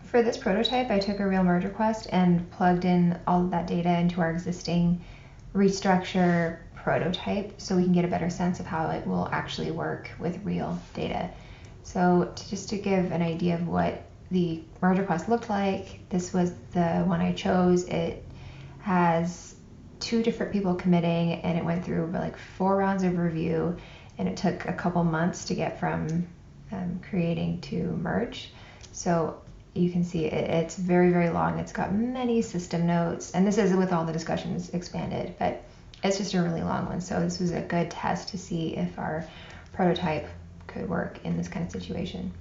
for this prototype, I took a real merge request and plugged in all of that data into our existing restructure prototype so we can get a better sense of how it will actually work with real data. So just to give an idea of what the merge request looked like, this was the one I chose. It has 2 different people committing, and it went through like 4 rounds of review, and it took a couple months to get from creating to merge. So you can see it's very, very long. It's got many system notes, and this is with all the discussions expanded, but it's just a really long one. So this was a good test to see if our prototype could work in this kind of situation.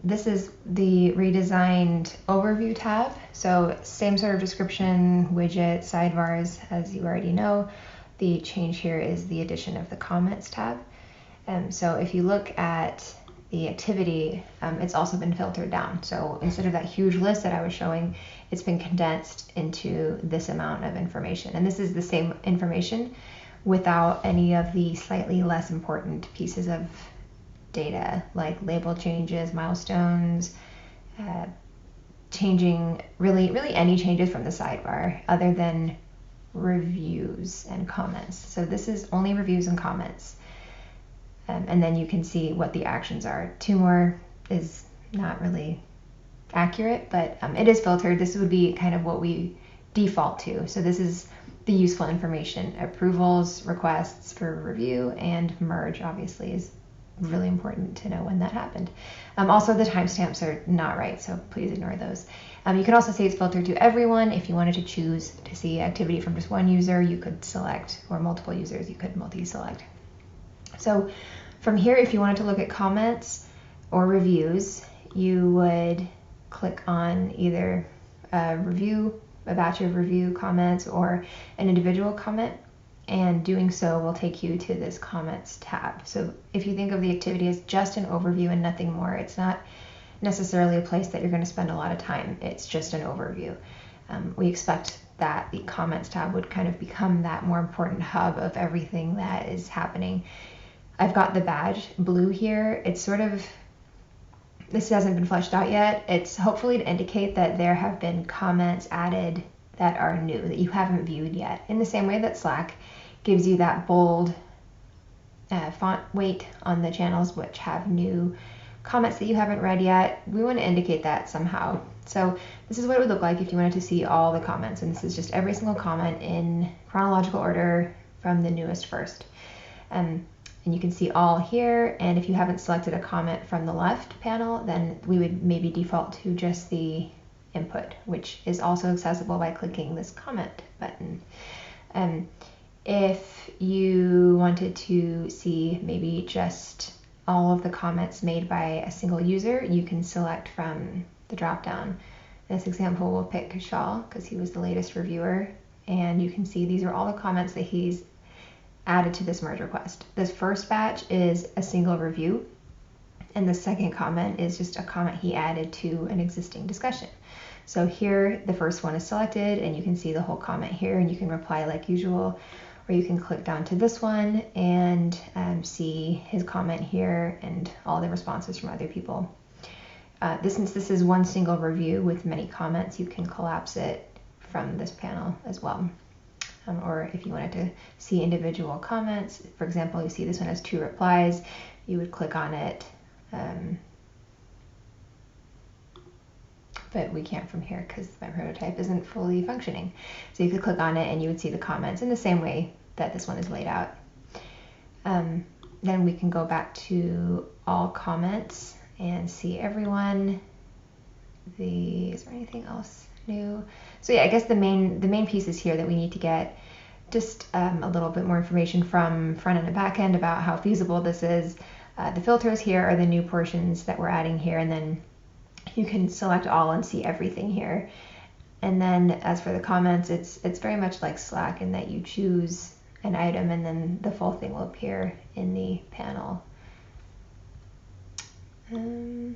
This is the redesigned overview tab. So same sort of description, widget, sidebars as you already know. The change here is the addition of the comments tab. So if you look at the activity, it's also been filtered down. So instead of that huge list that I was showing, it's been condensed into this amount of information. And this is the same information without any of the slightly less important pieces of data, like label changes, milestones, changing, really any changes from the sidebar other than reviews and comments. So this is only reviews and comments. And then you can see what the actions are. 2 more is not really accurate, but it is filtered. This would be kind of what we default to. So this is the useful information. Approvals, requests for review, and merge obviously is really important to know when that happened. Also, the timestamps are not right, so please ignore those. You can also say it's filtered to everyone. If you wanted to choose to see activity from just one user, you could select, or multiple users, you could multi-select. So from here, if you wanted to look at comments or reviews, you would click on either a review, a batch of review comments, or an individual comment, and doing so will take you to this comments tab. So if you think of the activity as just an overview and nothing more, it's not necessarily a place that you're going to spend a lot of time. It's just an overview. We expect that the comments tab would kind of become that more important hub of everything that is happening. I've got the badge blue here. It's sort of, this hasn't been fleshed out yet. It's hopefully to indicate that there have been comments added that are new, that you haven't viewed yet. In the same way that Slack gives you that bold font weight on the channels which have new comments that you haven't read yet, we want to indicate that somehow. So this is what it would look like if you wanted to see all the comments, and this is just every single comment in chronological order from the newest first. And you can see all here, and if you haven't selected a comment from the left panel, then we would maybe default to just the input, which is also accessible by clicking this comment button. If you wanted to see maybe just all of the comments made by a single user, you can select from the drop-down. In this example, we'll pick Kashal because he was the latest reviewer, and you can see these are all the comments that he's added to this merge request. This first batch is a single review, and the second comment is just a comment he added to an existing discussion. So here, the first one is selected, and you can see the whole comment here, and you can reply like usual, or you can click down to this one and see his comment here and all the responses from other people. Since this is one single review with many comments, you can collapse it from this panel as well. Or if you wanted to see individual comments, for example, you see this one has 2 replies, you would click on it, but we can't from here because my prototype isn't fully functioning. So you could click on it and you would see the comments in the same way that this one is laid out. Then we can go back to all comments and see everyone. Is there anything else new? So yeah, I guess the main pieces here that we need to get just a little bit more information from front end and back end about how feasible this is. The filters here are the new portions that we're adding here, and then you can select all and see everything here. And then as for the comments, it's very much like Slack in that you choose an item and then the full thing will appear in the panel. I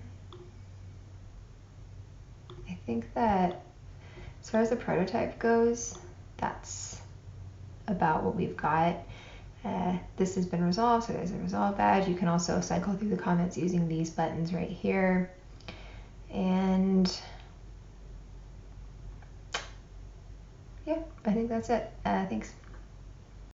think that as far as the prototype goes, that's about what we've got. this has been resolved, so there's a resolve badge. You can also cycle through the comments using these buttons right here. And yeah, I think that's it. Thanks.